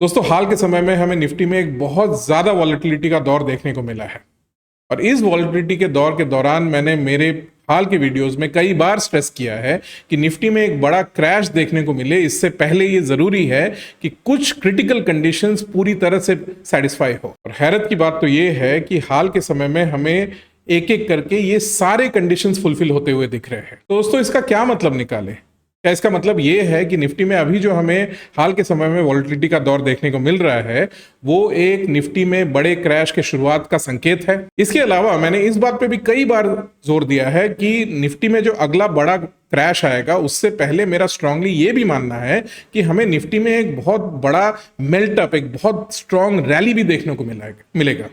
दोस्तों हाल के समय में हमें निफ्टी में एक बहुत ज़्यादा वॉलेटिलिटी का दौर देखने को मिला है और इस वॉलेटिलिटी के दौर के दौरान मैंने मेरे हाल के वीडियोस में कई बार स्ट्रेस किया है कि निफ्टी में एक बड़ा क्रैश देखने को मिले इससे पहले ये ज़रूरी है कि कुछ क्रिटिकल कंडीशंस पूरी तरह से सेटिस्फाई हो। और हैरत की बात तो ये है कि हाल के समय में हमें एक एक करके ये सारे कंडीशंस फुलफिल होते हुए दिख रहे हैं। तो दोस्तों इसका क्या मतलब निकाले? क्या इसका मतलब ये है कि निफ्टी में अभी जो हमें हाल के समय में वॉलेटिलिटी का दौर देखने को मिल रहा है वो एक निफ्टी में बड़े क्रैश के शुरुआत का संकेत है? इसके अलावा मैंने इस बात पे भी कई बार जोर दिया है कि निफ्टी में जो अगला बड़ा क्रैश आएगा उससे पहले मेरा स्ट्रांगली ये भी मानना है कि हमें निफ्टी में एक बहुत बड़ा मेल्टअप, एक बहुत स्ट्रांग रैली भी देखने को मिलेगा।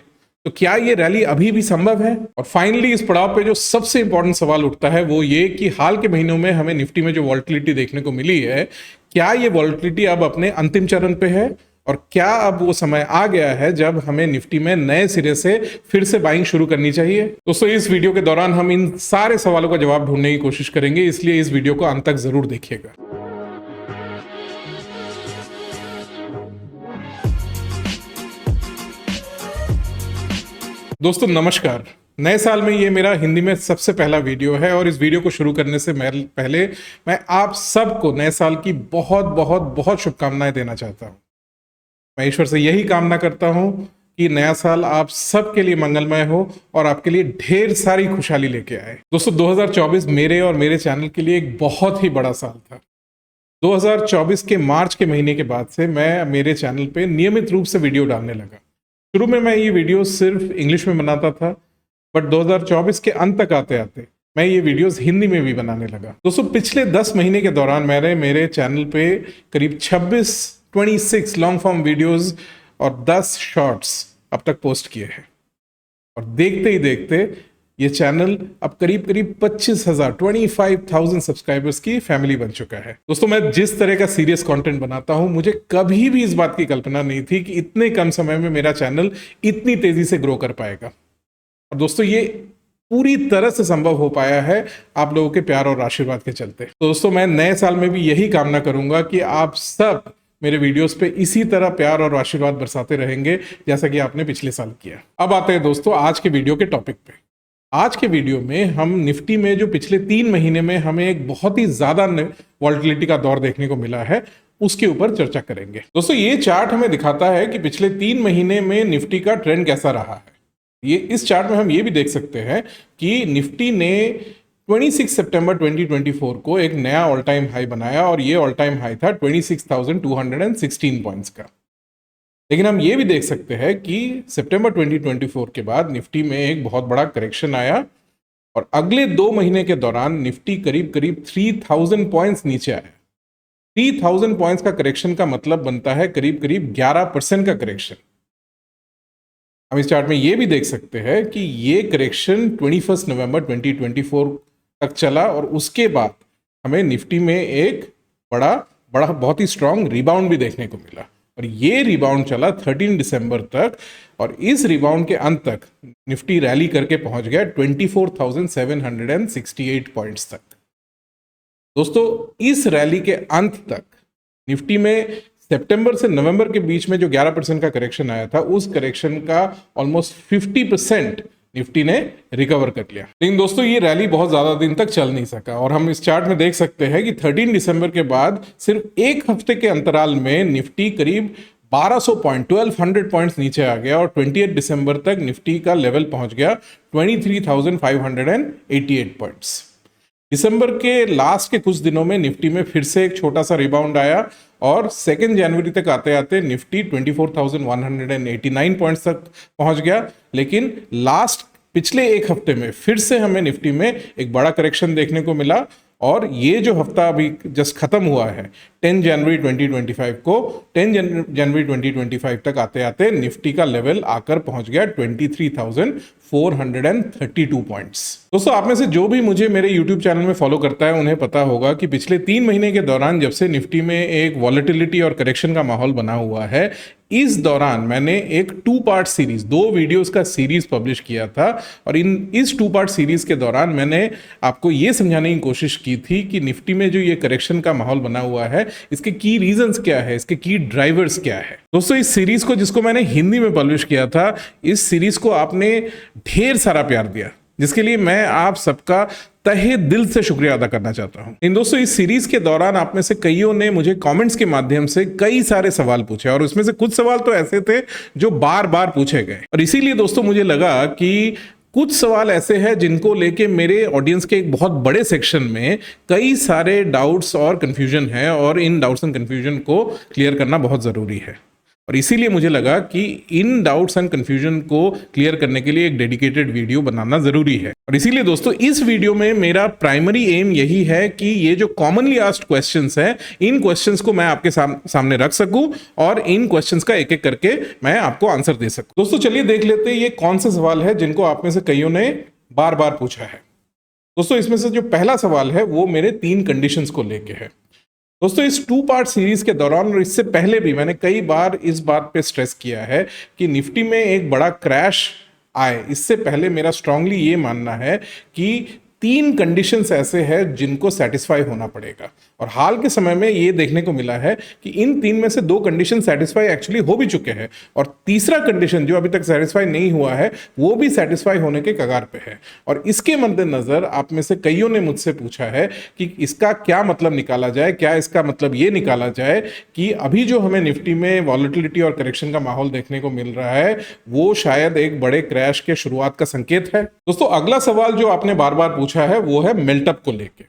तो क्या ये रैली अभी भी संभव है? और फाइनली इस पड़ाव पे जो सबसे इंपॉर्टेंट सवाल उठता है वो ये कि हाल के महीनों में हमें निफ्टी में जो वॉलेटिलिटी देखने को मिली है, क्या ये वॉलेटिलिटी अब अपने अंतिम चरण पे है और क्या अब वो समय आ गया है जब हमें निफ्टी में नए सिरे से फिर से बाइंग शुरू करनी चाहिए? दोस्तों इस वीडियो के दौरान हम इन सारे सवालों का जवाब ढूंढने की कोशिश करेंगे, इसलिए इस वीडियो को अंत तक जरूर देखिएगा। दोस्तों नमस्कार। नए साल में ये मेरा हिंदी में सबसे पहला वीडियो है और इस वीडियो को शुरू करने से पहले मैं आप सबको नए साल की बहुत बहुत बहुत शुभकामनाएं देना चाहता हूं। मैं ईश्वर से यही कामना करता हूं कि नया साल आप सबके लिए मंगलमय हो और आपके लिए ढेर सारी खुशहाली लेके आए। दोस्तों 2024 मेरे और मेरे चैनल के लिए एक बहुत ही बड़ा साल था। 2024 के मार्च के महीने के बाद से मैं मेरे चैनल पे नियमित रूप से वीडियो डालने लगा। शुरू में मैं ये वीडियो सिर्फ इंग्लिश में बनाता था, बट 2024 के अंत तक आते आते मैं ये वीडियोस हिंदी में भी बनाने लगा। दोस्तों पिछले 10 महीने के दौरान मैंने मेरे चैनल पे करीब 26 लॉन्ग फॉर्म वीडियोस और 10 शॉर्ट्स अब तक पोस्ट किए हैं और देखते ही देखते ये चैनल अब करीब 25,000 सब्सक्राइबर्स की फैमिली बन चुका है। दोस्तों मैं जिस तरह का सीरियस कंटेंट बनाता हूं, मुझे कभी भी इस बात की कल्पना नहीं थी कि इतने कम समय में मेरा चैनल इतनी तेजी से ग्रो कर पाएगा। और दोस्तों ये पूरी तरह से संभव हो पाया है आप लोगों के प्यार और आशीर्वाद के चलते। तो दोस्तों मैं नए साल में भी यही कामना करूंगा कि आप सब मेरे वीडियोस पे इसी तरह प्यार और आशीर्वाद बरसाते रहेंगे जैसा कि आपने पिछले साल किया। अब आते हैं दोस्तों आज के वीडियो के टॉपिक पे। आज के वीडियो में हम निफ्टी में जो पिछले 3 महीने में हमें एक बहुत ही ज्यादा वॉलेटिलिटी का दौर देखने को मिला है उसके ऊपर चर्चा करेंगे। दोस्तों ये चार्ट हमें दिखाता है कि पिछले 3 महीने में निफ्टी का ट्रेंड कैसा रहा है। ये इस चार्ट में हम ये भी देख सकते हैं कि निफ्टी ने 26 सितंबर 2024 को एक नया ऑल टाइम हाई बनाया और ये ऑल टाइम हाई था 26,216 पॉइंट्स का। लेकिन हम ये भी देख सकते हैं कि सितंबर 2024 के बाद निफ्टी में एक बहुत बड़ा करेक्शन आया और अगले 2 महीने के दौरान निफ्टी करीब 3000 पॉइंट्स नीचे आया। 3000 पॉइंट्स का करेक्शन का मतलब बनता है करीब 11% का करेक्शन। हम इस चार्ट में ये भी देख सकते हैं कि ये करेक्शन 21 नवंबर 2024 तक चला और उसके बाद हमें निफ्टी में एक बड़ा बहुत ही स्ट्रांग रिबाउंड भी देखने को मिला और ये रिबाउंड चला 13 दिसंबर तक और इस रिबाउंड के अंत तक निफ्टी रैली करके पहुंच गया 24,768 पॉइंट्स तक। दोस्तों इस रैली के अंत तक निफ्टी में सितंबर से नवंबर के बीच में जो 11% का करेक्शन आया था उस करेक्शन का ऑलमोस्ट 50% निफ्टी ने रिकवर कर लिया। लेकिन दोस्तों ये रैली बहुत ज्यादा दिन तक चल नहीं सका और हम इस चार्ट में देख सकते हैं कि 13 दिसंबर के बाद सिर्फ एक हफ्ते के अंतराल में निफ्टी करीब 1200 पॉइंट्स नीचे आ गया और 28 दिसंबर तक निफ्टी का लेवल पहुंच गया 23,588 पॉइंट्स। दिसंबर के लास्ट के कुछ दिनों में निफ्टी में फिर से एक छोटा सा रिबाउंड आया और 2 जनवरी तक आते आते निफ्टी 24,189 पॉइंट्स तक पहुंच गया। लेकिन पिछले एक हफ्ते में फिर से हमें निफ्टी में एक बड़ा करेक्शन देखने को मिला और ये जो हफ्ता अभी जस्ट खत्म हुआ है 10 जनवरी 2025 को 10 जनवरी 2025 तक आते आते निफ्टी का लेवल आकर पहुंच गया 23,432 पॉइंट्स। दोस्तों आप में से जो भी मुझे मेरे YouTube चैनल में फॉलो करता है उन्हें पता होगा कि पिछले 3 महीने के दौरान जब से निफ्टी में एक वॉलेटिलिटी और करेक्शन का माहौल बना हुआ है, इस दौरान मैंने एक 2 पार्ट सीरीज 2 वीडियोस का सीरीज पब्लिश किया था और इस 2 पार्ट सीरीज के दौरान मैंने आपको ये समझाने की कोशिश की थी कि निफ्टी में जो ये करेक्शन का माहौल बना हुआ है इसके की रीजंस क्या है, इसके की ड्राइवर्स क्या है। दोस्तों इस सीरीज को, जिसको मैंने हिंदी में पब्लिश किया था, इस सीरीज को आपने ढेर सारा प्यार दिया, जिसके लिए मैं आप सबका तहे दिल से शुक्रिया अदा करना चाहता हूं। इन दोस्तों इस सीरीज के दौरान आप में से कईयों ने मुझे कमेंट्स के माध्यम से कई सारे सवाल पूछे, और उसमें से कुछ सवाल तो ऐसे थे जो बार बार पूछे गए, और इसीलिए दोस्तों मुझे लगा कि कुछ सवाल ऐसे हैं जिनको लेके मेरे ऑडियंस के एक बहुत बड़े सेक्शन में कई सारे डाउट्स और कंफ्यूजन है, और इन डाउट्स एंड कंफ्यूजन को क्लियर करना बहुत जरूरी है। और इसीलिए मुझे लगा कि इन डाउट्स एंड कंफ्यूजन को क्लियर करने के लिए एक डेडिकेटेड वीडियो बनाना जरूरी है। और इसीलिए दोस्तों इस वीडियो में मेरा प्राइमरी एम यही है कि ये जो कॉमनली आस्क्ड क्वेश्चंस हैं, इन क्वेश्चंस को मैं आपके सामने रख सकूं और इन क्वेश्चंस का एक एक करके मैं आपको आंसर दे सकूं। दोस्तों चलिए देख लेते हैं ये कौन से सवाल है जिनको आप में से कईयों ने बार बार पूछा है। दोस्तों इसमें से जो पहला सवाल है वो मेरे 3 कंडीशंस को लेके है। दोस्तों इस 2 पार्ट सीरीज के दौरान और इससे पहले भी मैंने कई बार इस बात पे स्ट्रेस किया है कि निफ्टी में एक बड़ा क्रैश आए, इससे पहले मेरा स्ट्रांगली ये मानना है कि 3 कंडीशंस ऐसे हैं जिनको सेटिस्फाई होना पड़ेगा, और हाल के समय में ये देखने को मिला है कि इन 3 में से 2 कंडीशन सेटिस्फाई एक्चुअली हो भी चुके हैं, और तीसरा कंडीशन जो अभी तक सेटिस्फाई नहीं हुआ है वो भी सेटिस्फाई होने के कगार पे है। और इसके मद्देनजर आप में से कईयों ने मुझसे पूछा है कि इसका क्या मतलब निकाला जाए, क्या इसका मतलब ये निकाला जाए कि अभी जो हमें निफ्टी में वॉलेटिलिटी और करेक्शन का माहौल देखने को मिल रहा है वो शायद एक बड़े क्रैश के शुरुआत का संकेत है। दोस्तों अगला सवाल जो आपने बार बार पूछा है वो है मेल्टअप को लेके।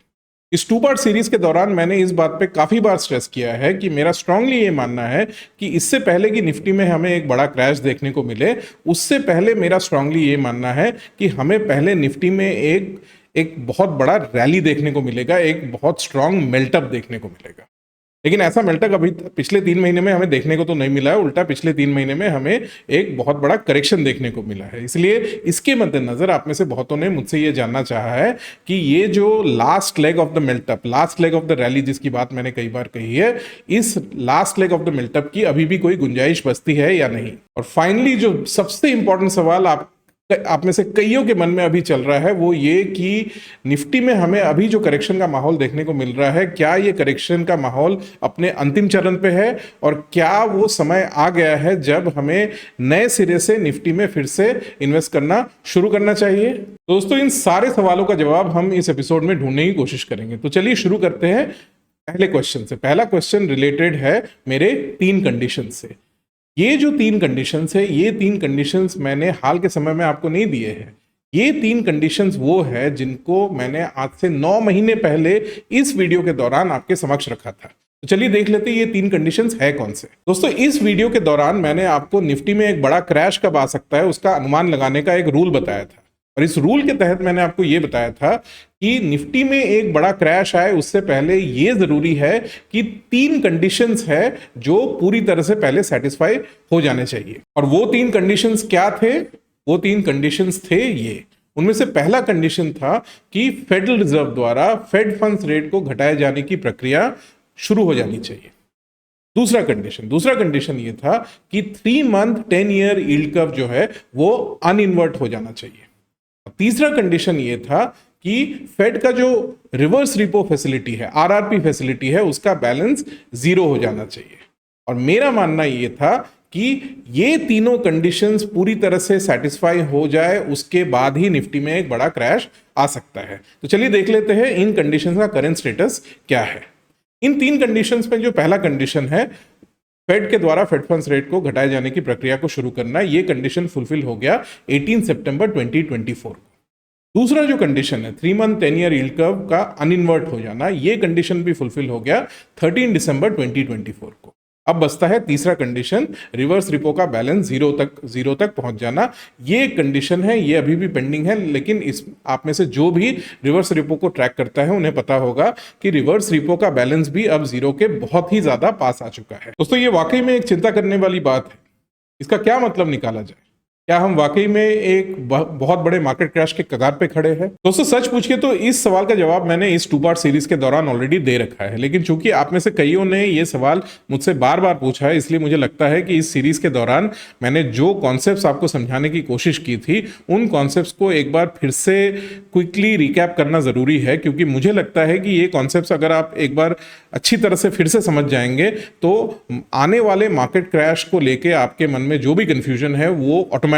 इस 2 पार्ट सीरीज के दौरान मैंने इस बात पे काफी बार स्ट्रेस किया है कि मेरा स्ट्रांगली ये मानना है कि इससे पहले कि निफ्टी में हमें एक बड़ा क्रैश देखने को मिले, उससे पहले मेरा स्ट्रांगली ये मानना है कि हमें पहले निफ्टी में एक बहुत बड़ा रैली देखने को मिलेगा, एक बहुत स्ट्रांग मेल्टअप देखने को मिलेगा। लेकिन ऐसा मेल्टअप अभी पिछले 3 महीने में हमें देखने को तो नहीं मिला है, उल्टा पिछले 3 महीने में हमें एक बहुत बड़ा करेक्शन देखने को मिला है। इसलिए इसके मद्देनजर आप में से बहुतों ने मुझसे ये जानना चाहा है कि ये जो last leg of the meltup, last leg of the rally जिसकी बात मैंने कई बार कही है, इस last leg of the meltup की अभी भी कोई गुंजाइश बचती है या नहीं। और फाइनली जो सबसे इंपॉर्टेंट सवाल आप में से कईयों के मन में अभी चल रहा है वो ये कि निफ्टी में हमें अभी जो करेक्शन का माहौल देखने को मिल रहा है, क्या ये करेक्शन का माहौल अपने अंतिम चरण पे है, और क्या वो समय आ गया है जब हमें नए सिरे से निफ्टी में फिर से इन्वेस्ट करना शुरू करना चाहिए। दोस्तों इन सारे सवालों का जवाब हम इस एपिसोड में ढूंढने की कोशिश करेंगे। तो चलिए शुरू करते हैं पहले क्वेश्चन से। पहला क्वेश्चन रिलेटेड है मेरे 3 कंडीशन से। ये जो 3 कंडीशंस है, ये 3 कंडीशंस मैंने हाल के समय में आपको नहीं दिए हैं। ये 3 कंडीशंस वो है जिनको मैंने आज से 9 महीने पहले इस वीडियो के दौरान आपके समक्ष रखा था। तो चलिए देख लेते हैं ये 3 कंडीशंस है कौन से। दोस्तों इस वीडियो के दौरान मैंने आपको निफ्टी में एक बड़ा क्रैश कब आ सकता है उसका अनुमान लगाने का एक रूल बताया था, और इस रूल के तहत मैंने आपको ये बताया था कि निफ्टी में एक बड़ा क्रैश आए उससे पहले ये जरूरी है कि 3 कंडीशंस है जो पूरी तरह से पहले सेटिस्फाई हो जाने चाहिए। और वो 3 कंडीशंस क्या थे? वो 3 कंडीशंस थे ये। उनमें से पहला कंडीशन था कि फेडरल रिजर्व द्वारा फेड फंड्स रेट को घटाए जाने की प्रक्रिया शुरू हो जानी चाहिए। दूसरा कंडीशन ये था कि 3 मंथ 10 ईयर यील्ड कर्व जो है वो अनइन्वर्ट हो जाना चाहिए। तीसरा कंडीशन ये था कि फेड का जो रिवर्स रिपो फैसिलिटी है, आरआरपी फैसिलिटी है, उसका बैलेंस 0 हो जाना चाहिए। और मेरा मानना ये था कि ये तीनों कंडीशंस पूरी तरह से सेटिस्फाई हो जाए उसके बाद ही निफ्टी में एक बड़ा क्रैश आ सकता है। तो चलिए देख लेते हैं इन कंडीशंस का करंट स्टेटस क्या है। इन 3 कंडीशंस में जो पहला कंडीशन है, फेड के द्वारा फेड फंड्स रेट को घटाए जाने की प्रक्रिया को शुरू करना, ये कंडीशन फुलफिल हो गया 18 सितंबर 2024 को। दूसरा जो कंडीशन है 3 मंथ 10 ईयर यील्ड कर्व का अनइन्वर्ट हो जाना, ये कंडीशन भी फुलफिल हो गया 13 दिसंबर 2024 को। अब बचता है तीसरा कंडीशन, रिवर्स रिपो का बैलेंस जीरो तक पहुंच जाना। ये कंडीशन है, ये अभी भी पेंडिंग है, लेकिन इस आप में से जो भी रिवर्स रिपो को ट्रैक करता है उन्हें पता होगा कि रिवर्स रिपो का बैलेंस भी अब 0 के बहुत ही ज्यादा पास आ चुका है। दोस्तों ये वाकई में एक चिंता करने वाली बात है। इसका क्या मतलब निकाला जाए? क्या हम वाकई में एक बहुत बड़े मार्केट क्रैश के कगार पे खड़े हैं? दोस्तों सच पूछिए तो इस सवाल का जवाब मैंने इस 2 पार्ट सीरीज के दौरान ऑलरेडी दे रखा है, लेकिन चूंकि आप में से कईयों ने ये सवाल मुझसे बार बार पूछा है, इसलिए मुझे लगता है कि इस सीरीज के दौरान मैंने जो कॉन्सेप्ट्स आपको समझाने की कोशिश की थी उन कॉन्सेप्ट्स को एक बार फिर से क्विकली रिकैप करना जरूरी है, क्योंकि मुझे लगता है कि ये कॉन्सेप्ट्स अगर आप एक बार अच्छी तरह से फिर से समझ जाएंगे तो आने वाले मार्केट क्रैश को लेके आपके मन में जो भी कंफ्यूजन है वो ऑटोमेटिकली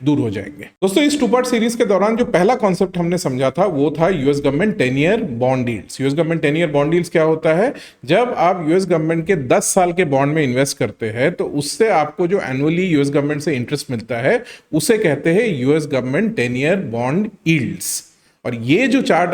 दूर हो जाएंगे। दोस्तों इस 2 पार्ट सीरीज के दौरान जो पहला कॉन्सेप्ट हमने समझा था वो था US government 10 year bond deals. US government 10 year bond deals क्या होता है? जब आप यूएस गवर्नमेंट के 10 साल के बॉन्ड में इन्वेस्ट करते हैं तो उससे आपको जो एनुअली यूएस गवर्नमेंट से इंटरेस्ट मिलता है उसे कहते हैं US government 10 year bond yields. और ये जो चार्ट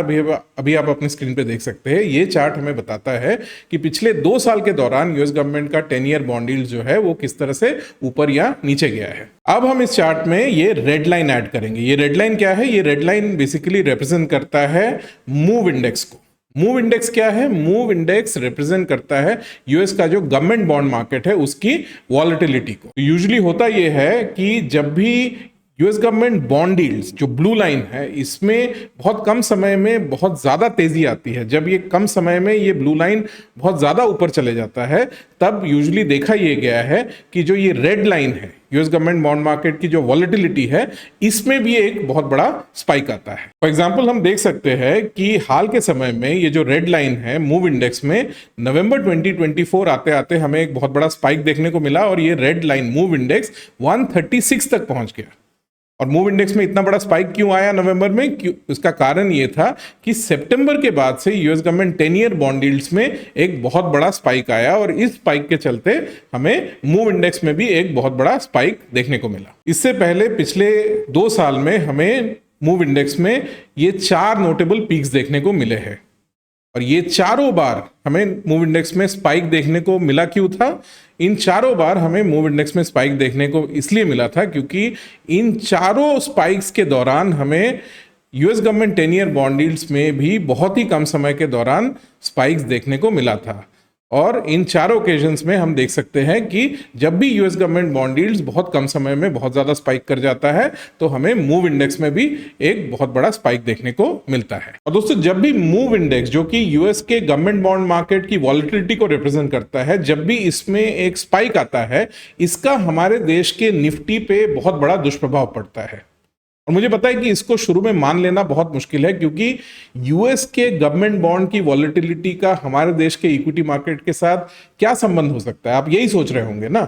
अभी आप अपनी स्क्रीन पे देख सकते हैं, ये चार्ट हमें बताता है कि पिछले 2 साल के दौरान यूएस गवर्नमेंट का 10 ईयर बॉन्ड यील्ड जो है वो किस तरह से ऊपर या नीचे गया है। अब हम इस चार्ट में ये रेड लाइन ऐड करेंगे। ये रेड लाइन क्या है? ये रेड लाइन बेसिकली रिप्रेजेंट करता है मूव इंडेक्स को। मूव इंडेक्स क्या है? मूव इंडेक्स रिप्रेजेंट करता है यूएस का जो गवर्नमेंट बॉन्ड मार्केट है उसकी वॉलेटिलिटी को। यूजुअली होता यह है कि जब भी यूएस गवर्नमेंट बॉन्ड यील्ड्स जो ब्लू लाइन है इसमें बहुत कम समय में बहुत ज़्यादा तेज़ी आती है, जब ये कम समय में ये ब्लू लाइन बहुत ज़्यादा ऊपर चले जाता है तब यूजुअली देखा ये गया है कि जो ये रेड लाइन है यूएस गवर्नमेंट बॉन्ड मार्केट की जो वॉलेटिलिटी है इसमें भी एक बहुत बड़ा स्पाइक आता है। फॉर एग्जांपल हम देख सकते हैं कि हाल के समय में ये जो रेड लाइन है मूव इंडेक्स में नवंबर 2024 आते आते हमें एक बहुत बड़ा स्पाइक देखने को मिला और ये रेड लाइन मूव इंडेक्स 136 तक पहुंच गया। और मूव इंडेक्स में इतना बड़ा स्पाइक क्यों आया नवंबर में? क्यों? इसका कारण ये था कि सितंबर के बाद से US government 10 year bond yields में एक बहुत बड़ा स्पाइक आया और इस स्पाइक के चलते हमें मूव इंडेक्स में भी एक बहुत बड़ा स्पाइक देखने को मिला। इससे पहले पिछले 2 साल में हमें मूव इंडेक्स में ये 4 नोटेबल पीक्स देखने को मिले हैं और ये चारों बार हमें मूव इंडेक्स में स्पाइक देखने को मिला। क्यों था? इन चारों बार हमें मूव इंडेक्स में स्पाइक देखने को इसलिए मिला था क्योंकि इन चारों स्पाइक्स के दौरान हमें US government 10 year bond yields में भी बहुत ही कम समय के दौरान स्पाइक्स देखने को मिला था। और इन चारों ओकेजन्स में हम देख सकते हैं कि जब भी यूएस गवर्नमेंट बॉन्ड यील्ड्स बहुत कम समय में बहुत ज़्यादा स्पाइक कर जाता है तो हमें मूव इंडेक्स में भी एक बहुत बड़ा स्पाइक देखने को मिलता है। और दोस्तों जब भी मूव इंडेक्स जो कि यूएस के गवर्नमेंट बॉन्ड मार्केट की वॉलेटिलिटी को रिप्रेजेंट करता है, जब भी इसमें एक स्पाइक आता है इसका हमारे देश के निफ्टी पे बहुत बड़ा दुष्प्रभाव पड़ता है। और मुझे पता है कि इसको शुरू में मान लेना बहुत मुश्किल है क्योंकि यूएस के गवर्नमेंट बॉन्ड की वॉलेटिलिटी का हमारे देश के इक्विटी मार्केट के साथ क्या संबंध हो सकता है, आप यही सोच रहे होंगे ना।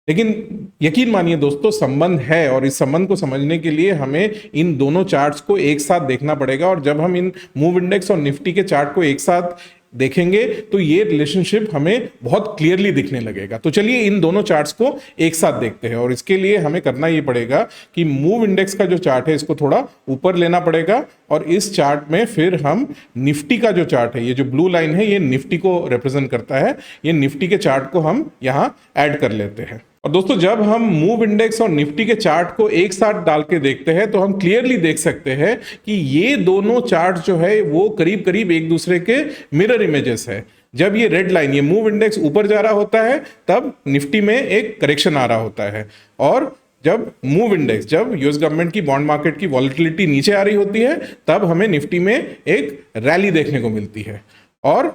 लेकिन यकीन मानिए दोस्तों संबंध है और इस संबंध को समझने के लिए हमें इन दोनों चार्ट्स को एक साथ देखना पड़ेगा। और जब हम इन मूव इंडेक्स और निफ्टी के चार्ट को एक साथ देखेंगे तो ये रिलेशनशिप हमें बहुत क्लियरली दिखने लगेगा। तो चलिए इन दोनों चार्ट्स को एक साथ देखते हैं और इसके लिए हमें करना ये पड़ेगा कि मूव इंडेक्स का जो चार्ट है इसको थोड़ा ऊपर लेना पड़ेगा और इस चार्ट में फिर हम निफ्टी का जो चार्ट है, ये जो ब्लू लाइन है ये निफ्टी को रिप्रेजेंट करता है, ये निफ्टी के चार्ट को हम यहाँ ऐड कर लेते हैं। और दोस्तों जब हम मूव इंडेक्स और निफ्टी के चार्ट को एक साथ डाल के देखते हैं तो हम क्लियरली देख सकते हैं कि ये दोनों चार्ट जो है वो करीब करीब एक दूसरे के मिरर इमेजेस है। जब ये रेड लाइन, ये मूव इंडेक्स ऊपर जा रहा होता है तब निफ्टी में एक करेक्शन आ रहा होता है और जब मूव इंडेक्स, जब यूएस गवर्नमेंट की बॉन्ड मार्केट की वॉलेटिलिटी नीचे आ रही होती है तब हमें निफ्टी में एक रैली देखने को मिलती है। और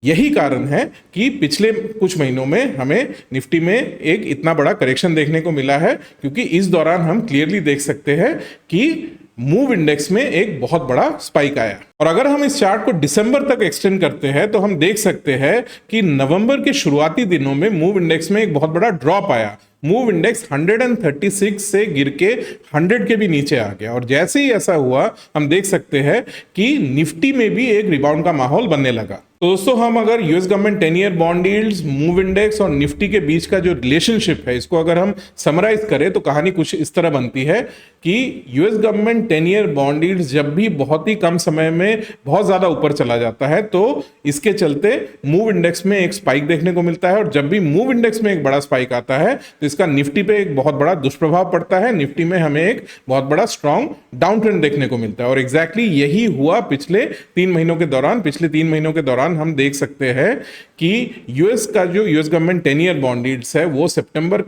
यही कारण है कि पिछले कुछ महीनों में हमें निफ्टी में एक इतना बड़ा करेक्शन देखने को मिला है, क्योंकि इस दौरान हम क्लियरली देख सकते हैं कि मूव इंडेक्स में एक बहुत बड़ा स्पाइक आया। और अगर हम इस चार्ट को दिसंबर तक एक्सटेंड करते हैं तो हम देख सकते हैं कि नवंबर के शुरुआती दिनों में मूव इंडेक्स में एक बहुत बड़ा ड्रॉप आया। मूव इंडेक्स 136 से गिर के 100 के भी नीचे आ गया और जैसे ही ऐसा हुआ हम देख सकते हैं कि निफ्टी में भी एक रिबाउंड का माहौल बनने लगा। तो दोस्तों हम अगर US government 10 year bond yields, move index और निफ्टी के बीच का जो रिलेशनशिप है इसको अगर हम समराइज करें तो कहानी कुछ इस तरह बनती है कि US government 10 year bond yields जब भी बहुत ही कम समय में में बहुत ज्यादा ऊपर चला जाता है तो इसके चलते मूव इंडेक्स में एक स्पाइक देखने को मिलता है, और जब भी मूव इंडेक्स में एक बड़ा स्पाइक आता है तो इसका निफ्टी पे एक बहुत बड़ा दुष्प्रभाव पड़ता है। निफ्टी में हमें एक बहुत बड़ा स्ट्रॉन्ग डाउन ट्रेंड देखने को मिलता है, और एग्जैक्टली यही हुआ पिछले 3 महीनों के दौरान। पिछले 3 महीनों के दौरान हम देख सकते हैं कि यूएस का जो US government 10 year bond yields है वो सितंबर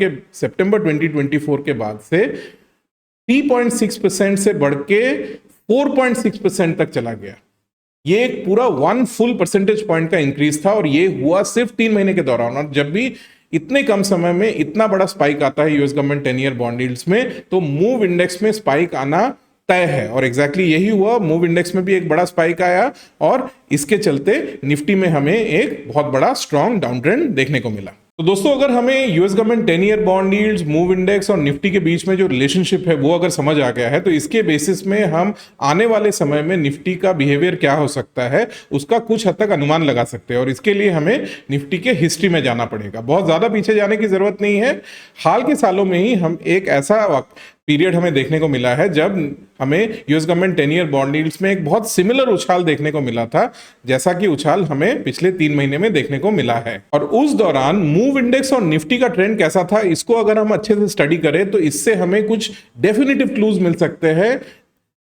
2024 के बाद से 3.6% से बढ़ के 4.6% तक चला गया। ये एक पूरा 1 फुल परसेंटेज पॉइंट का इंक्रीज था, और ये हुआ सिर्फ 3 महीने के दौरान। और जब भी इतने कम समय में इतना बड़ा स्पाइक आता है US government 10 year bond yields में, तो मूव इंडेक्स में स्पाइक आना तय है, और एग्जैक्टली यही हुआ। मूव इंडेक्स में भी एक बड़ा स्पाइक आया, और इसके चलते निफ्टी में हमें एक बहुत बड़ा स्ट्रॉन्ग डाउन ट्रेंड देखने को मिला। तो दोस्तों, अगर हमें US government 10 year bond yields, move index और निफ्टी के बीच में जो रिलेशनशिप है वो अगर समझ आ गया है, तो इसके बेसिस में हम आने वाले समय में निफ्टी का बिहेवियर क्या हो सकता है उसका कुछ हद तक अनुमान लगा सकते हैं। और इसके लिए हमें निफ्टी के हिस्ट्री में जाना पड़ेगा, बहुत ज्यादा पीछे जाने की जरूरत नहीं है। हाल के सालों में ही हम एक ऐसा पीरियड हमें देखने को मिला है जब हमें US government 10 year bond yields में एक बहुत सिमिलर उछाल देखने को मिला था, जैसा कि उछाल हमें पिछले 3 महीने में देखने को मिला है। और उस दौरान मूव इंडेक्स और निफ्टी का ट्रेंड कैसा था, इसको अगर हम अच्छे से स्टडी करें तो इससे हमें कुछ डेफिनेटिव क्लूज मिल सकते हैं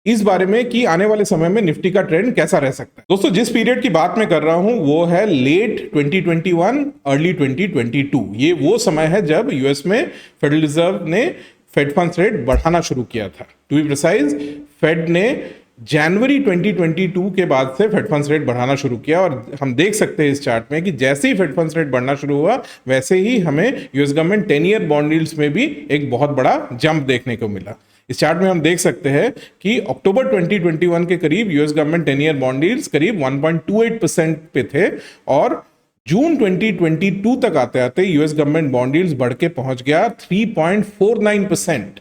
इस बारे में कि आने वाले समय में निफ्टी का ट्रेंड कैसा रह सकता है। दोस्तों, जिस पीरियड की बात मैं कर रहा हूं वो है लेट 2021 अर्ली 2022। ये वो समय है जब यूएस में फेडरल रिजर्व ने फेड फंड्स रेट बढ़ाना शुरू किया था। टू बी प्रिसाइज, फेड ने जनवरी 2022 के बाद से फेड फंड्स रेट बढ़ाना शुरू किया, और हम देख सकते हैं इस चार्ट में कि जैसे ही फेड फंड्स रेट बढ़ना शुरू हुआ वैसे ही हमें US government 10 year bond yields में भी एक बहुत बड़ा जंप देखने को मिला। इस चार्ट में हम देख सकते हैं कि अक्टूबर 2021 के करीब US government 10 year bond yields करीब 1.28% पे थे, और जून 2022 तक आते आते यूएस गवर्नमेंट बॉन्ड यील्ड्स बढ़ के पहुंच गया 3.49%।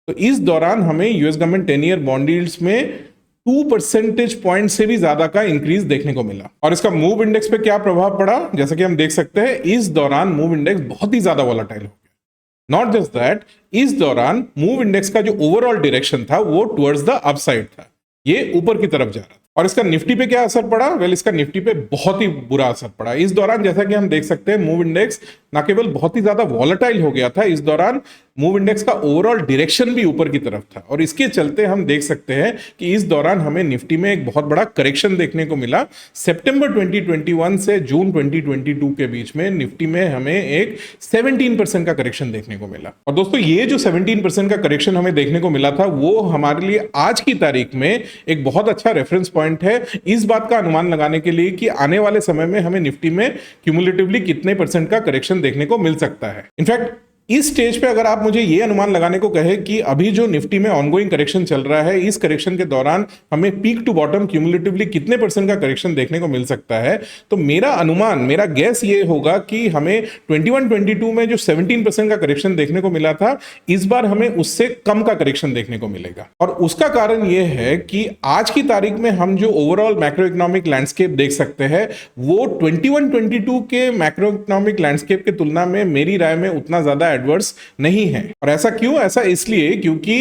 तो इस दौरान हमें US government 10 year bond yields में 2 परसेंटेज पॉइंट से भी ज्यादा का इंक्रीज देखने को मिला। और इसका मूव इंडेक्स पे क्या प्रभाव पड़ा, जैसा कि हम देख सकते हैं इस दौरान मूव इंडेक्स बहुत ही ज्यादा वॉलेटाइल हो गया। नॉट जस्ट दैट, इस दौरान मूव इंडेक्स का जो ओवरऑल डायरेक्शन था वो टुवर्ड्स द अपसाइड था, ये ऊपर की तरफ जा रहा था। और इसका निफ्टी पे क्या असर पड़ा? वेल, इसका निफ्टी पे बहुत ही बुरा असर पड़ा। इस दौरान जैसा कि हम देख सकते हैं मूव इंडेक्स ना केवल बहुत ही ज्यादा वॉलेटाइल हो गया था, इस दौरान मूव इंडेक्स का ओवरऑल डायरेक्शन भी ऊपर की तरफ था, और इसके चलते हम देख सकते हैं कि इस दौरान हमें निफ्टी में एक बहुत बड़ा करेक्शन देखने को मिला। सितंबर 2021 से जून 2022 के बीच में निफ्टी में हमें एक 17% का करेक्शन देखने को मिला। और दोस्तों, ये जो 17% का करेक्शन हमें देखने को मिला था वो हमारे लिए आज की तारीख में एक बहुत अच्छा रेफरेंस पॉइंट है इस बात का अनुमान लगाने के लिए कि आने वाले समय में हमें निफ्टी में क्यूमुलेटिवली कितने परसेंट का करेक्शन देखने को मिल सकता है। इनफैक्ट इस स्टेज पे अगर आप मुझे ये अनुमान लगाने को कहे कि अभी जो निफ्टी में ऑनगोइंग करेक्शन चल रहा है, इस करेक्शन के दौरान हमें पीक टू बॉटम क्यूमुलेटिवली कितने परसेंट का करेक्शन देखने को मिल सकता है, तो मेरा अनुमान, मेरा गैस ये होगा कि हमें 21-22 में जो 17% का करेक्शन देखने को मिला था, इस बार हमें उससे कम का करेक्शन देखने को मिलेगा। और उसका कारण ये है कि आज की तारीख में हम जो ओवरऑल मैक्रो इकोनॉमिक लैंडस्केप देख सकते हैं वो 21-22 के मैक्रो इकोनॉमिक लैंडस्केप की तुलना में मेरी राय में उतना ज्यादा एडवर्स नहीं है। और ऐसा क्यों? ऐसा इसलिए क्योंकि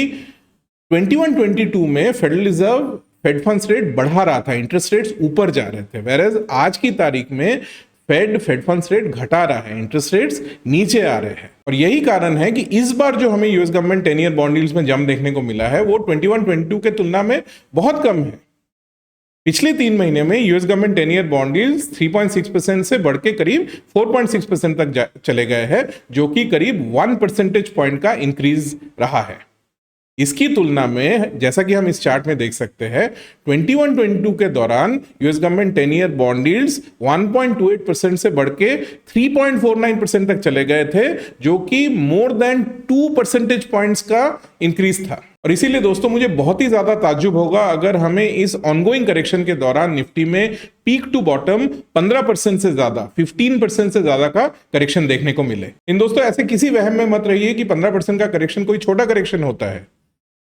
21-22 में federal reserve fed funds rate बढ़ा रहा था, इंटरेस्ट रेट्स ऊपर जा रहे थे, वेयरएज आज की तारीख में फेड फंड्स रेट घटा रहा है, इंटरेस्ट रेट्स नीचे आ रहे हैं। और यही कारण है कि इस बार जो हमें US government 10 year bond yields में जंप देखने को मिला है वो 21-22 के तुलना में बहुत कम है। पिछले 3 महीने में US government 10 year bond yields 3.6% से बढ़ के करीब 4.6% तक चले गए हैं, जो कि करीब 1 परसेंटेज पॉइंट का इंक्रीज रहा है। इसकी तुलना में जैसा कि हम इस चार्ट में देख सकते हैं 21-22 के दौरान US government 10 year bond yields 1.28% से बढ़ के 3.49% तक चले गए थे, जो कि मोर देन 2 परसेंटेज पॉइंट्स का इंक्रीज था। और इसीलिए दोस्तों मुझे बहुत ही ज्यादा ताज्जुब होगा अगर हमें इस ऑनगोइंग करेक्शन के दौरान निफ्टी में पीक टू बॉटम 15% से ज्यादा, 15% से ज्यादा का करेक्शन देखने को मिले। इन दोस्तों ऐसे किसी वहम में मत रहिए कि 15% का करेक्शन कोई छोटा करेक्शन होता है,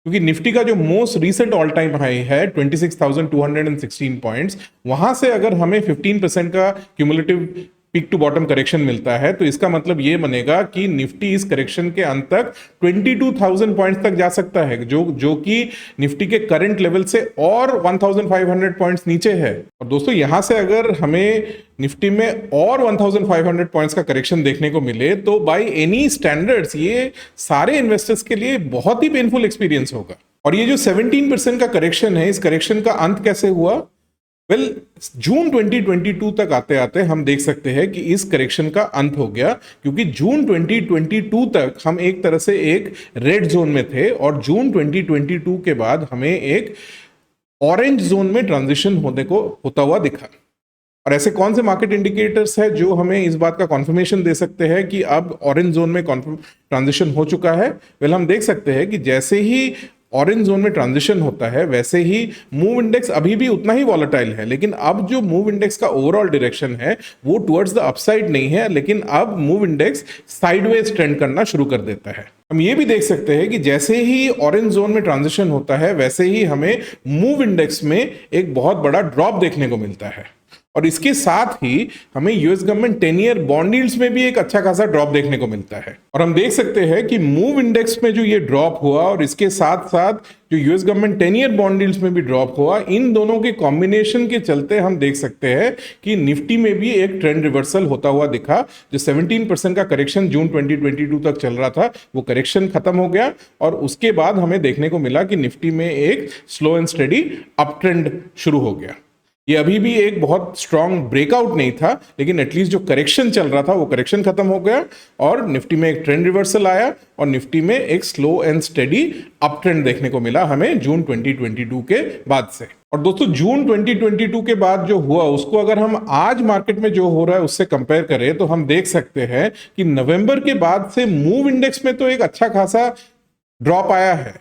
क्योंकि निफ्टी का जो most recent all time high है 26,216 पॉइंट्स, वहां से अगर हमें 15% का cumulative peak to bottom correction मिलता है, तो इसका मतलब ये बनेगा कि निफ्टी इस करेक्शन के अंत तक 22,000 पॉइंट्स तक जा सकता है, जो कि निफ्टी के करंट लेवल से और 1,500 पॉइंट्स नीचे है। और दोस्तों यहां से अगर हमें निफ्टी में और 1,500 पॉइंट्स का करेक्शन देखने को मिले तो बाय एनी स्टैंडर्ड्स ये सारे इन्वेस्टर्स के लिए बहुत ही पेनफुल एक्सपीरियंस होगा। और ये जो 17% का करेक्शन है, इस करेक्शन का अंत कैसे हुआ? जून 2022 तक आते आते हम देख सकते हैं कि इस करेक्शन का अंत हो गया, क्योंकि जून 2022 तक हम एक तरह से एक रेड जोन में थे और जून 2022 के बाद हमें एक ऑरेंज जोन में ट्रांजिशन होता हुआ दिखा। और ऐसे कौन से मार्केट इंडिकेटर्स है जो हमें इस बात का कॉन्फर्मेशन दे सकते हैं कि अब ऑरेंज जोन में ट्रांजिशन हो चुका है? हम देख सकते हैं कि जैसे ही ऑरेंज जोन में ट्रांजिशन होता है वैसे ही मूव इंडेक्स अभी भी उतना ही वॉलेटाइल है, लेकिन अब जो मूव इंडेक्स का ओवरऑल डायरेक्शन है वो टुवर्ड्स द अपसाइड नहीं है, लेकिन अब मूव इंडेक्स साइडवेज ट्रेंड करना शुरू कर देता है। हम ये भी देख सकते हैं कि जैसे ही ऑरेंज जोन में ट्रांजिशन होता है वैसे ही हमें मूव इंडेक्स में एक बहुत बड़ा ड्रॉप देखने को मिलता है। और इसके साथ ही हमें US government 10 year bond yields में भी एक अच्छा खासा ड्रॉप देखने को मिलता है। और हम देख सकते हैं कि मूव इंडेक्स में जो ये ड्रॉप हुआ और इसके साथ साथ जो US government 10 year bond yields में भी ड्रॉप हुआ, इन दोनों के कॉम्बिनेशन के चलते हम देख सकते हैं कि निफ्टी में भी एक ट्रेंड रिवर्सल होता हुआ दिखा। जो 17% का करेक्शन जून 2022 तक चल रहा था वो करेक्शन खत्म हो गया और उसके बाद हमें देखने को मिला कि निफ्टी में एक slow and steady up trend शुरू हो गया। ये अभी भी एक बहुत स्ट्रांग ब्रेकआउट नहीं था, लेकिन एटलीस्ट जो करेक्शन चल रहा था वो करेक्शन खत्म हो गया और निफ्टी में एक ट्रेंड रिवर्सल आया और निफ्टी में एक slow and steady up trend देखने को मिला हमें जून 2022 के बाद से। और दोस्तों जून 2022 के बाद जो हुआ उसको अगर हम आज मार्केट में जो हो रहा है उससे कंपेयर करें तो हम देख सकते हैं कि नवंबर के बाद से मूव इंडेक्स में तो एक अच्छा खासा ड्रॉप आया है,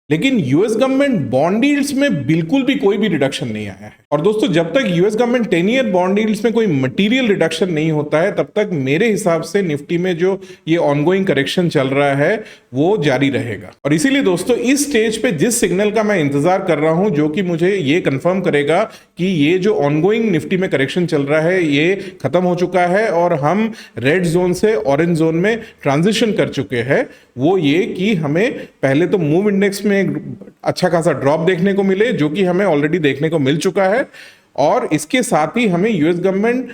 लेकिन यूएस गवर्नमेंट बॉन्ड यील्ड्स में बिल्कुल भी कोई भी रिडक्शन नहीं आया है। और दोस्तों जब तक US government 10 year bond yields में कोई मटेरियल रिडक्शन नहीं होता है तब तक मेरे हिसाब से निफ्टी में जो ये ऑनगोइंग करेक्शन चल रहा है वो जारी रहेगा। और इसीलिए दोस्तों इस स्टेज पे जिस सिग्नल का मैं इंतजार कर रहा हूं जो कि मुझे ये कंफर्म करेगा कि ये जो ऑनगोइंग निफ्टी में करेक्शन चल रहा है ये खत्म हो चुका है और हम रेड जोन से ऑरेंज जोन में ट्रांजिशन कर चुके हैं, वो ये कि हमें पहले तो मूव इंडेक्स में एक अच्छा खासा ड्रॉप देखने को मिले जो कि हमें ऑलरेडी देखने को मिल चुका है, और इसके साथ ही हमें US government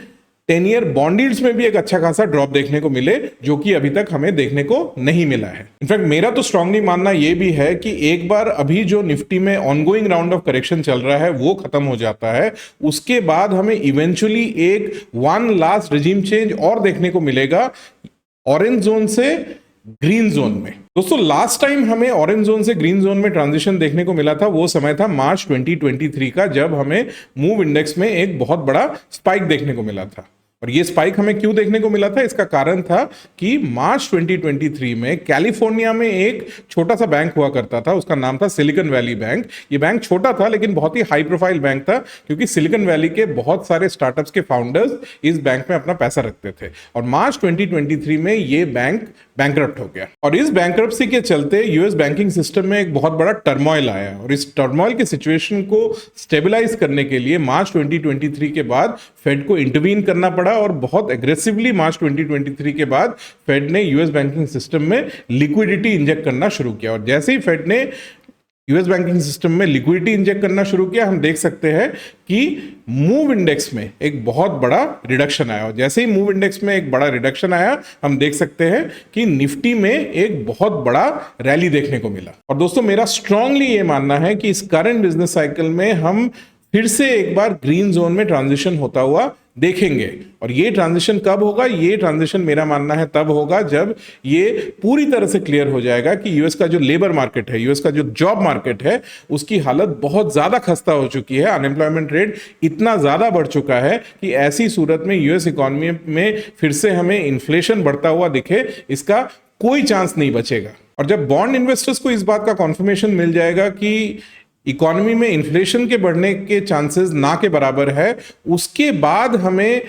10 year bond yields में भी एक अच्छा खासा ड्रॉप देखने को मिले जो कि अभी तक हमें देखने को नहीं मिला है। इनफैक्ट मेरा तो स्ट्रांगली मानना यह भी है कि एक बार अभी जो निफ्टी में ऑनगोइंग राउंड ऑफ करेक्शन चल रहा है वो खत्म हो जाता है, उसके बाद हमें इवेंचुअली एक वन लास्ट रिजीम चेंज और देखने को मिलेगा ऑरेंज जोन से ग्रीन जोन में। दोस्तों लास्ट टाइम हमें ऑरेंज जोन से ग्रीन जोन में ट्रांजिशन देखने को मिला था वो समय था मार्च 2023 का, जब हमें मूव इंडेक्स में एक बहुत बड़ा स्पाइक देखने को मिला था। और ये स्पाइक हमें क्यों देखने को मिला था, इसका कारण था कि मार्च 2023 में कैलिफोर्निया में एक छोटा सा बैंक हुआ करता था, उसका नाम था सिलिकॉन वैली बैंक। ये बैंक छोटा था लेकिन बहुत ही हाई प्रोफाइल बैंक था क्योंकि सिलिकॉन वैली के बहुत सारे स्टार्टअप्स के फाउंडर्स इस बैंक में अपना पैसा रखते थे। और मार्च 2023 में ये बैंक बैंकरप्ट हो गया और इस बैंकरप्सी के चलते यूएस बैंकिंग सिस्टम में एक बहुत बड़ा टर्मोइल आया और इस टर्मोइल के सिचुएशन को स्टेबलाइज करने के लिए मार्च 2023 के बाद फेड को इंटरवीन करना पड़ा और बहुत एग्रेसिवली मार्च 2023 के बाद फेड ने यूएस बैंकिंग सिस्टम में लिक्विडिटी इंजेक्ट करना शुरू किया। और जैसे ही फेड ने यूएस बैंकिंग सिस्टम में लिक्विडिटी इंजेक्ट करना शुरू किया, हम देख सकते हैं कि मूव इंडेक्स में एक बहुत बड़ा रिडक्शन आया। और जैसे ही मूव इंडेक्स में एक बड़ा रिडक्शन आया, हम देख सकते हैं कि निफ्टी में एक बहुत बड़ा रैली देखने को मिला। और दोस्तों मेरा स्ट्रांगली ये मानना है कि इस करंट बिजनेस साइकिल में हम फिर से एक बार ग्रीन जोन में ट्रांजिशन होता हुआ देखेंगे। और ये ट्रांजिशन कब होगा? ये ट्रांजिशन मेरा मानना है तब होगा जब ये पूरी तरह से क्लियर हो जाएगा कि यूएस का जो लेबर मार्केट है, यूएस का जो जॉब मार्केट है, उसकी हालत बहुत ज्यादा खस्ता हो चुकी है। अनएम्प्लॉयमेंट रेट इतना ज्यादा बढ़ चुका है कि ऐसी सूरत में यूएस इकोनॉमी में फिर से हमें इन्फ्लेशन बढ़ता हुआ दिखे, इसका कोई चांस नहीं बचेगा। और जब बॉन्ड इन्वेस्टर्स को इस बात का कॉन्फर्मेशन मिल जाएगा कि इकोनॉमी में इन्फ्लेशन के बढ़ने के चांसेस ना के बराबर है, उसके बाद हमें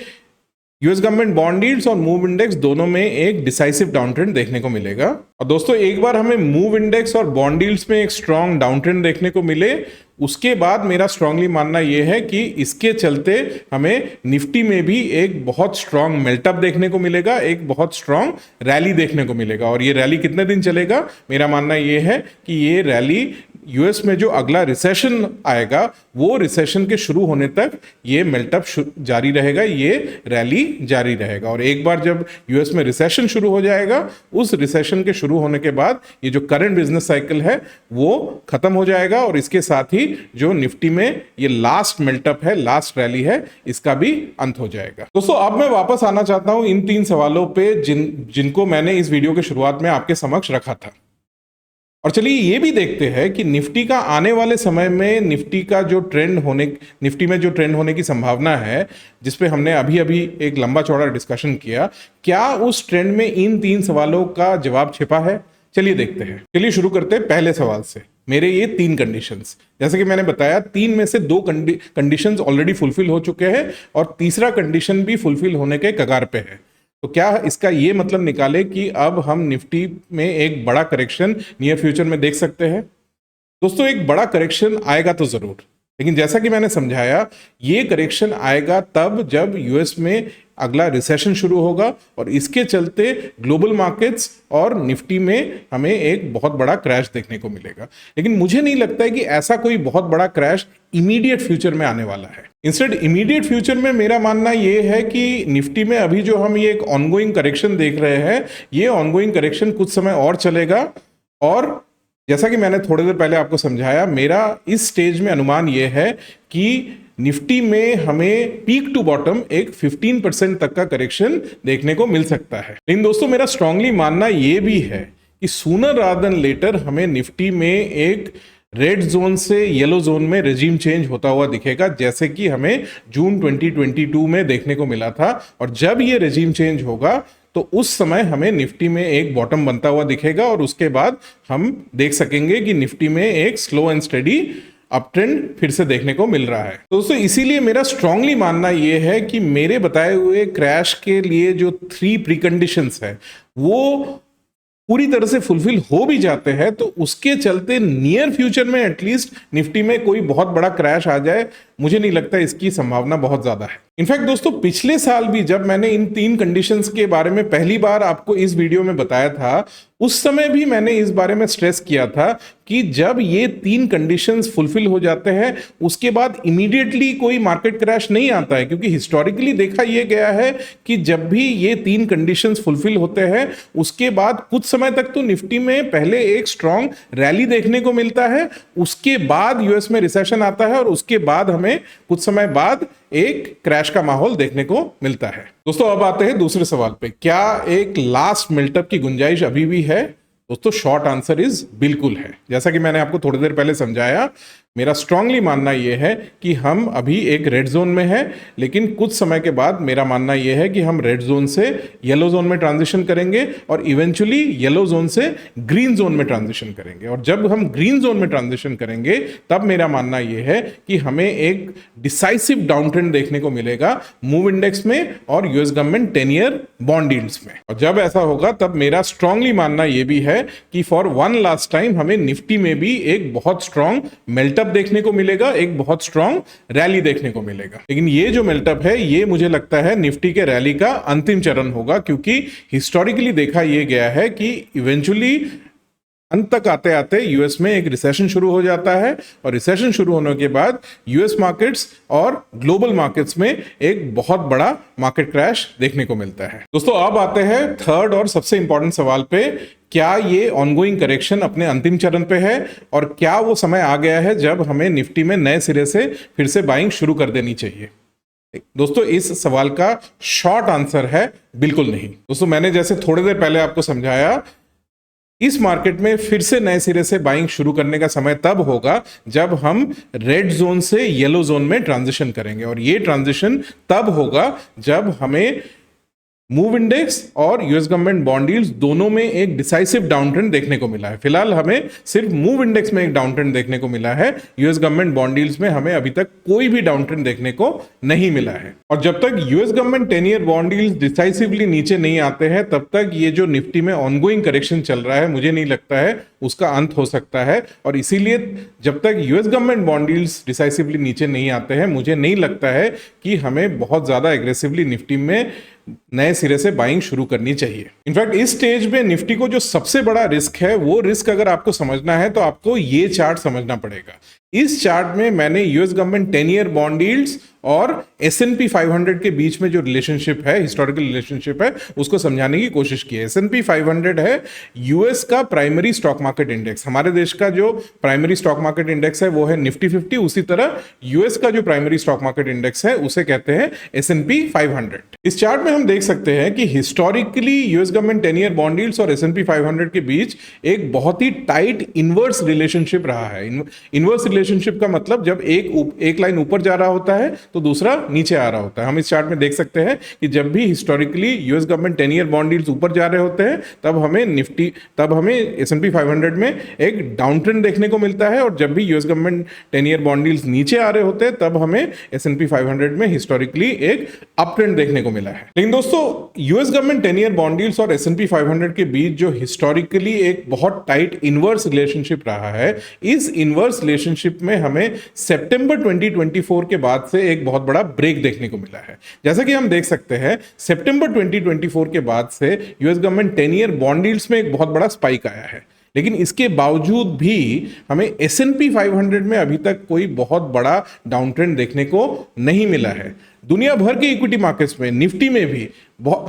यूएस गवर्नमेंट बॉन्ड यील्ड्स और मूव इंडेक्स दोनों में एक डिसाइसिव डाउन ट्रेंड देखने को मिलेगा। और दोस्तों एक बार हमें मूव इंडेक्स और बॉन्ड यील्ड्स में एक स्ट्रांग डाउन ट्रेंड देखने को मिले, उसके बाद मेरा स्ट्रांगली मानना यह है कि इसके चलते हमें निफ्टी में भी एक बहुत स्ट्रांग मेल्टअप देखने को मिलेगा, एक बहुत स्ट्रांग रैली देखने को मिलेगा। और ये रैली कितने दिन चलेगा? मेरा मानना यह है कि ये रैली यूएस में जो अगला रिसेशन आएगा वो रिसेशन के शुरू होने तक ये मेल्टअप जारी रहेगा, ये रैली जारी रहेगा। और एक बार जब यूएस में रिसेशन शुरू हो जाएगा, उस रिसेशन के शुरू होने के बाद ये जो करंट बिजनेस साइकिल है वो खत्म हो जाएगा और इसके साथ ही जो निफ्टी में ये लास्ट मेल्टअप है, लास्ट रैली है, इसका भी अंत हो जाएगा। दोस्तों अब मैं वापस आना चाहता हूं इन 3 सवालों पे जिनको मैंने इस वीडियो के शुरुआत में आपके समक्ष रखा था। और चलिए ये भी देखते हैं कि निफ्टी का आने वाले समय में निफ्टी में जो ट्रेंड होने की संभावना है, जिसपे हमने अभी अभी एक लंबा चौड़ा डिस्कशन किया, क्या उस ट्रेंड में इन 3 सवालों का जवाब छिपा है? चलिए देखते हैं। चलिए शुरू करते हैं पहले सवाल से। मेरे ये 3 कंडीशंस, जैसे कि मैंने बताया 3 में से 2 कंडीशंस ऑलरेडी फुलफिल हो चुके हैं और तीसरा कंडीशन भी फुलफिल होने के कगार पे है। तो क्या इसका ये मतलब निकाले कि अब हम निफ्टी में एक बड़ा करेक्शन नियर फ्यूचर में देख सकते हैं? दोस्तों एक बड़ा करेक्शन आएगा तो जरूर, लेकिन जैसा कि मैंने समझाया ये करेक्शन आएगा तब जब यूएस में अगला रिसेशन शुरू होगा और इसके चलते ग्लोबल मार्केट्स और निफ्टी में हमें एक बहुत बड़ा क्रैश देखने को मिलेगा। लेकिन मुझे नहीं लगता है कि ऐसा कोई बहुत बड़ा क्रैश इमीडिएट फ्यूचर में आने वाला है। इंस्टेड इमीडिएट फ्यूचर में मेरा मानना यह है कि निफ्टी में अभी जो हम ये एक ऑनगोइंग करेक्शन देख रहे हैं, ये ऑनगोइंग करेक्शन कुछ समय और चलेगा। और जैसा कि मैंने थोड़ी देर पहले आपको समझाया, मेरा इस स्टेज में अनुमान यह है कि निफ्टी में हमें पीक टू बॉटम एक 15% तक का करेक्शन देखने को मिल सकता है। लेकिन दोस्तों मेरा स्ट्रांगली मानना यह भी है कि सूनर रादर देन लेटर हमें निफ्टी में एक रेड जोन से येलो जोन में रेजिम चेंज होता हुआ दिखेगा, जैसे कि हमें जून 2022 में देखने को मिला था। और जब ये रेजिम चेंज होगा तो उस समय हमें निफ्टी में एक बॉटम बनता हुआ दिखेगा और उसके बाद हम देख सकेंगे कि निफ्टी में एक slow and steady up trend फिर से देखने को मिल रहा है। तो दोस्तों इसीलिए मेरा स्ट्रांगली मानना यह है कि मेरे बताए हुए क्रैश के लिए जो 3 प्रीकंडीशंस है वो पूरी तरह से फुलफिल हो भी जाते हैं, तो उसके चलते नियर फ्यूचर में एटलीस्ट निफ्टी में कोई बहुत बड़ा क्रैश आ जाए, मुझे नहीं लगता इसकी संभावना बहुत ज्यादा है। इनफैक्ट दोस्तों पिछले साल भी जब मैंने इन 3 कंडीशंस के बारे में पहली बार आपको इस वीडियो में बताया था, उस समय भी मैंने इस बारे में स्ट्रेस किया था कि जब ये 3 कंडीशंस फुलफिल हो जाते हैं उसके बाद इमीडिएटली कोई मार्केट क्रैश नहीं आता है, क्योंकि हिस्टोरिकली देखा यह गया है कि जब भी ये 3 कंडीशंस फुलफिल होते हैं उसके बाद कुछ समय तक तो निफ्टी में पहले एक स्ट्रांग रैली देखने को मिलता है, उसके बाद यूएस में रिसेशन आता है और उसके बाद हमें कुछ समय बाद एक क्रैश का माहौल देखने को मिलता है। दोस्तों अब आते हैं दूसरे सवाल पे, क्या एक लास्ट मेल्टअप की गुंजाइश अभी भी है? दोस्तों शॉर्ट आंसर इज बिल्कुल है। जैसा कि मैंने आपको थोड़ी देर पहले समझाया, मेरा स्ट्रांगली मानना यह है कि हम अभी एक रेड जोन में हैं, लेकिन कुछ समय के बाद मेरा मानना यह है कि हम रेड जोन से येलो जोन में ट्रांजिशन करेंगे और इवेंचुअली येलो जोन से ग्रीन जोन में ट्रांजिशन करेंगे। और जब हम ग्रीन जोन में ट्रांजिशन करेंगे तब मेरा मानना यह है कि हमें एक डिसाइसिव डाउन ट्रेंड देखने को मिलेगा मूव इंडेक्स में और US government 10 year bond yields में। और जब ऐसा होगा तब मेरा स्ट्रांगली मानना यह भी है कि फॉर वन लास्ट टाइम हमें निफ्टी में भी एक बहुत स्ट्रांग मेल्टअप देखने को मिलेगा, एक बहुत स्ट्रांग रैली देखने को मिलेगा। लेकिन ये जो मेल्टअप है ये मुझे लगता है निफ्टी के रैली का अंतिम चरण होगा, क्योंकि हिस्टोरिकली देखा यह गया है कि इवेंचुअली अंत तक आते आते यूएस में एक रिसेशन शुरू हो जाता है और रिसेशन शुरू होने के बाद यूएस मार्केट्स और ग्लोबल मार्केट्स में एक बहुत बड़ा मार्केट क्रैश देखने को मिलता है। दोस्तों अब आते हैं थर्ड और सबसे इंपॉर्टेंट सवाल पे, क्या ये ऑनगोइंग करेक्शन अपने अंतिम चरण पे है और क्या वो समय आ गया है जब हमें निफ्टी में नए सिरे से फिर से बाइंग शुरू कर देनी चाहिए? दोस्तों इस सवाल का शॉर्ट आंसर है बिल्कुल नहीं। दोस्तों मैंने जैसे थोड़ी देर पहले आपको समझाया, इस मार्केट में फिर से नए सिरे से बाइंग शुरू करने का समय तब होगा जब हम रेड जोन से येलो जोन में ट्रांजिशन करेंगे, और ये ट्रांजिशन तब होगा जब हमें मूव इंडेक्स और यूएस गवर्नमेंट बॉन्ड यील्ड्स दोनों में एक डिसाइसिव डाउन ट्रेंड देखने को मिला है। फिलहाल हमें सिर्फ मूव इंडेक्स में एक डाउन ट्रेंड देखने को मिला है, यूएस गवर्नमेंट बॉन्ड यील्ड्स में हमें अभी तक कोई भी डाउन ट्रेंड देखने को नहीं मिला है। और जब तक US government 10 year bond yields decisively नीचे नहीं आते हैं, तब तक ये जो निफ्टी में ऑनगोइंग करेक्शन चल रहा है, मुझे नहीं लगता है उसका अंत हो सकता है। और इसीलिए जब तक US government bond yields decisively नीचे नहीं आते हैं, मुझे नहीं लगता है कि हमें बहुत ज्यादा एग्रेसिवली निफ्टी में नए सिरे से बाइंग शुरू करनी चाहिए। इनफैक्ट इस स्टेज में निफ्टी को जो सबसे बड़ा रिस्क है, वो रिस्क अगर आपको समझना है तो आपको ये चार्ट समझना पड़ेगा। इस चार्ट में मैंने US government 10 year bond yields और S&P 500 के बीच में जो रिलेशनशिप है, हिस्टोरिकल रिलेशनशिप है, उसको समझाने की कोशिश की है। S&P 500 है यूएस का प्राइमरी स्टॉक मार्केट इंडेक्स। हमारे देश का जो प्राइमरी स्टॉक मार्केट इंडेक्स है वो है निफ्टी 50, उसी तरह यूएस का जो प्राइमरी स्टॉक मार्केट इंडेक्स है उसे कहते हैं S&P 500। इस चार्ट में हम देख सकते हैं कि historically US government 10 year bond yields और S&P 500 के बीच एक बहुत ही टाइट इनवर्स रिलेशनशिप रहा है। इनवर्स रिलेशनशिप का मतलब जब एक लाइन ऊपर जा रहा होता है तो दूसरा नीचे आ रहा होता है। हम इस चार्ट में देख सकते हैं कि जब भी historically US government 10 year bond yields ऊपर जा रहे होते हैं, तब हमें S&P 500 में एक डाउन ट्रेंड देखने को मिलता है, और जब भी US government 10 year bond yields नीचे आ रहे होते हैं, तब हमें S&P 500 में हिस्टोरिकली एक अप ट्रेंड देखने को मिला है। लेकिन दोस्तों, US government 10 year bond yields और S&P 500 के बीच जो हिस्टोरिकली एक बहुत टाइट इनवर्स रिलेशनशिप रहा है, इस इनवर्स रिलेशनशिप में हमें सितंबर 2024 के बाद से एक बहुत बड़ा ब्रेक देखने को मिला है। जैसा कि हम देख सकते हैं, सितंबर 2024 के बाद से US government 10 year bond yields में एक बहुत बड़ा स्पाइक आया है। लेकिन इसके बावजूद भी हमें S&P 500 में अभी तक कोई बहुत बड़ा डाउन ट्रेंड देखने को नहीं मिला है। दुनिया भर के इक्विटी मार्केट्स में, निफ्टी में भी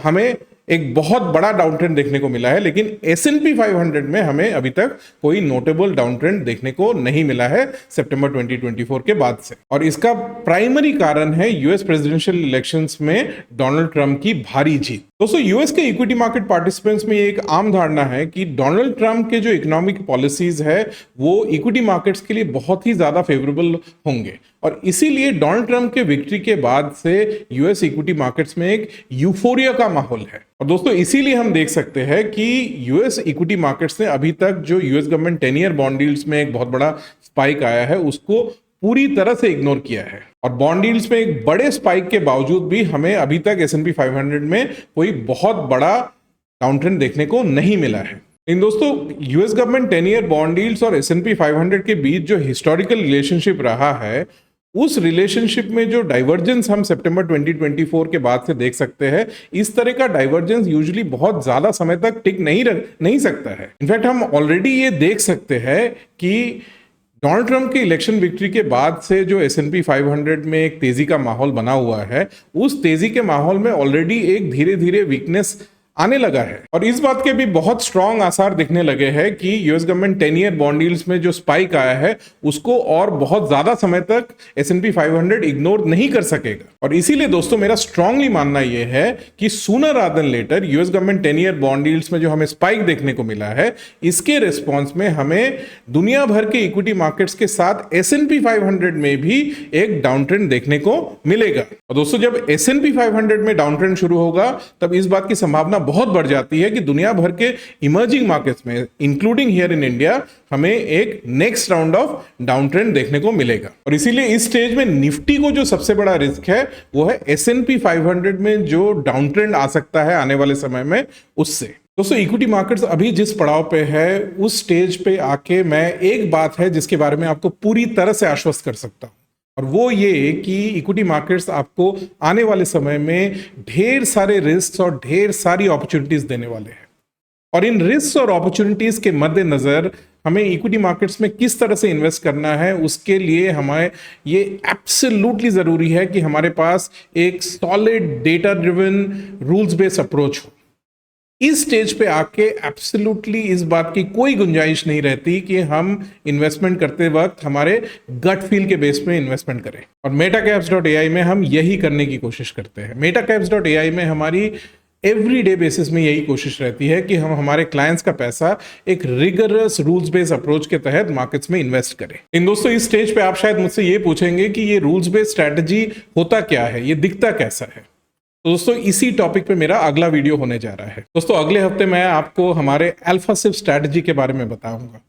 हमें एक बहुत बड़ा डाउन ट्रेंड देखने को मिला है, लेकिन S&P 500 में हमें अभी तक कोई नोटेबल डाउन ट्रेंड देखने को नहीं मिला है सितंबर 2024 के बाद से। और इसका प्राइमरी कारण है यूएस प्रेसिडेंशियल इलेक्शंस में डोनाल्ड ट्रंप की भारी जीत। दोस्तों, यूएस के इक्विटी मार्केट पार्टिसिपेंट्स में एक आम धारणा है कि डोनाल्ड ट्रंप के जो इकोनॉमिक पॉलिसीज है वो इक्विटी मार्केट्स के लिए बहुत ही ज्यादा फेवरेबल होंगे, और इसीलिए डोनाल्ड ट्रंप के विक्ट्री के बाद से यूएस इक्विटी मार्केट्स में एक यूफोरिया का माहौल है। और दोस्तों, इसीलिए हम देख सकते हैं कि यूएस इक्विटी मार्केट्स ने अभी तक जो US government 10 year bond yields में एक बहुत बड़ा स्पाइक आया है, उसको पूरी तरह से इग्नोर किया है। और बॉन्ड यील्ड्स में एक बड़े स्पाइक के बावजूद भी हमें अभी तक S&P 500 में कोई बहुत बड़ा डाउन ट्रेंड देखने को नहीं मिला है। इन दोस्तों, US government 10 year bond yields और S&P 500 के बीच जो हिस्टोरिकल रिलेशनशिप रहा है, उस रिलेशनशिप में जो डाइवर्जेंस हम सितंबर 2024 के बाद से देख सकते हैं, इस तरह का डाइवर्जेंस यूजुअली बहुत ज्यादा समय तक टिक नहीं सकता है। इनफैक्ट हम ऑलरेडी ये देख सकते हैं कि डोनाल्ड ट्रंप के इलेक्शन विक्ट्री के बाद से जो S&P 500 में एक तेजी का माहौल बना हुआ है, उस तेजी के माहौल में ऑलरेडी एक धीरे धीरे वीकनेस आने लगा है। और इस बात के भी बहुत स्ट्रांग आसार दिखने लगे हैं कि US government 10 year bond yields में जो स्पाइक आया है, उसको और बहुत ज्यादा समय तक S&P 500 इग्नोर नहीं कर सकेगा। और इसीलिए दोस्तों, मेरा स्ट्रांगली मानना यह है कि sooner rather than later US government 10 year bond yields में जो हमें स्पाइक देखने को मिला है, इसके रिस्पॉन्स में हमें दुनिया भर के इक्विटी मार्केट्स के साथ S&P 500 में भी एक डाउन ट्रेंड देखने को मिलेगा। और दोस्तों, जब S&P 500 में डाउन ट्रेंड शुरू होगा, तब इस बात की संभावना बहुत बढ़ जाती है कि दुनिया भर के इमर्जिंग मार्केट्स में, इंक्लूडिंग हियर इन इंडिया, हमें एक next round of down trend देखने को मिलेगा। और इसीलिए इस स्टेज में निफ्टी को जो सबसे बड़ा रिस्क है, वो है S&P 500 में जो डाउन ट्रेंड आ सकता है आने वाले समय में, उससे। दोस्तों, इक्विटी मार्केट्स अभी जिस पड़ाव पे है, उस स्टेज पे आके मैं एक बात है जिसके बारे में आपको पूरी तरह से आश्वस्त कर सकता हूं, और वो ये कि इक्विटी मार्केट्स आपको आने वाले समय में ढेर सारे रिस्क और ढेर सारी अपॉर्चुनिटीज देने वाले हैं। और इन रिस्क और अपॉर्चुनिटीज के मद्देनजर हमें इक्विटी मार्केट्स में किस तरह से इन्वेस्ट करना है, उसके लिए हमें ये एब्सोल्युटली जरूरी है कि हमारे पास एक solid data driven rules based approach हो। इस स्टेज पे आके एब्सोल्युटली इस बात की कोई गुंजाइश नहीं रहती कि हम इन्वेस्टमेंट करते वक्त हमारे गट फील के बेस पे इन्वेस्टमेंट करें। और MetaCaps.ai में हम यही करने की कोशिश करते हैं। MetaCaps.ai में हमारी एवरीडे बेसिस में यही कोशिश रहती है कि हम हमारे क्लाइंट्स का पैसा एक रिगरस रूल्स बेस्ड अप्रोच के तहत मार्केट्स में इन्वेस्ट करें। इन दोस्तों, इस स्टेज पे आप शायद मुझसे ये पूछेंगे कि ये रूल्स बेस्ड स्ट्रैटेजी होता क्या है, ये दिखता कैसा है। तो दोस्तों इसी टॉपिक पे मेरा अगला वीडियो होने जा रहा है। दोस्तों अगले हफ्ते मैं आपको हमारे अल्फा सिप स्ट्रैटेजी के बारे में बताऊंगा।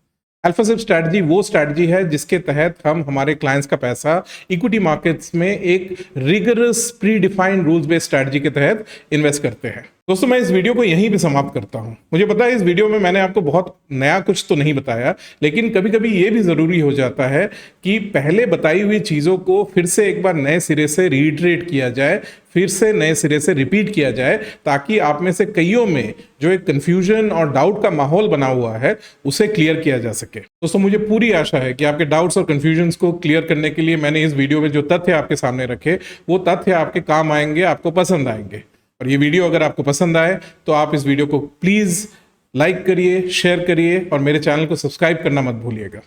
अल्फा सिप स्ट्रैटेजी वो स्ट्रैटेजी है जिसके तहत हम हमारे क्लाइंट्स का पैसा इक्विटी मार्केट्स में एक rigorous pre defined rules based strategy के तहत इन्वेस्ट करते हैं। दोस्तों मैं इस वीडियो को यहीं पे समाप्त करता हूं। मुझे पता है इस वीडियो में मैंने आपको बहुत नया कुछ तो नहीं बताया, लेकिन कभी कभी ये भी जरूरी हो जाता है कि पहले बताई हुई चीजों को फिर से एक बार नए सिरे से रीइटरेट किया जाए, फिर से नए सिरे से रिपीट किया जाए, ताकि आप में से कईयों में जो एक कंफ्यूजन और डाउट का माहौल बना हुआ है उसे क्लियर किया जा सके। दोस्तों मुझे पूरी आशा है कि आपके डाउट्स और कंफ्यूजन्स को क्लियर करने के लिए मैंने इस वीडियो में जो तथ्य आपके सामने रखे वो तथ्य आपके काम आएंगे, आपको पसंद आएंगे। और ये वीडियो अगर आपको पसंद आए तो आप इस वीडियो को प्लीज लाइक करिए, शेयर करिए और मेरे चैनल को सब्सक्राइब करना मत भूलिएगा।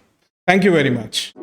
Thank you very much.